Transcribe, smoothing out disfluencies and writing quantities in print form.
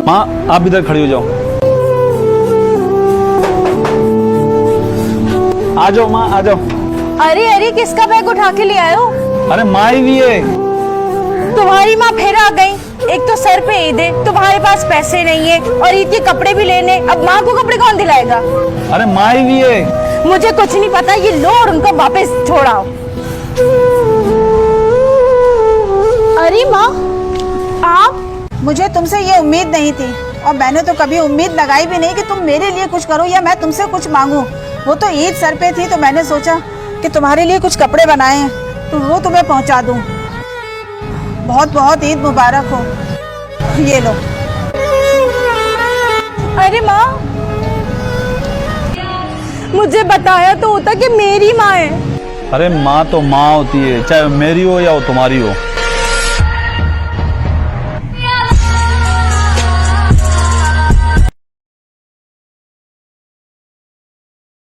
माँ आप इधर खड़ी हो जाओ। आ जाओ माँ, आ जाओ। अरे अरे, किसका बैग उठा के ले आए हो? अरे माँ ही भी है। तुम्हारी माँ फिर आ गई। एक तो सर पे ईद है, तुम्हारे पास पैसे नहीं है और ईद के कपड़े भी लेने। अब माँ को कपड़े कौन दिलाएगा? अरे माँ ही भी है। मुझे कुछ नहीं पता, ये लो और उनको वापस छोड़ाओ। अरे माँ, आप? मुझे तुमसे ये उम्मीद नहीं थी और मैंने तो कभी उम्मीद लगाई भी नहीं कि तुम मेरे लिए कुछ करो या मैं तुमसे कुछ मांगू। वो तो ईद सर पे थी तो मैंने सोचा कि तुम्हारे लिए कुछ कपड़े बनाए हैं तो वो तुम्हें पहुंचा दूं। बहुत बहुत ईद मुबारक हो। ये लो। अरे माँ, मुझे बताया तो होता कि मेरी माँ है। अरे माँ तो माँ होती है, चाहे मेरी हो या वो तुम्हारी हो।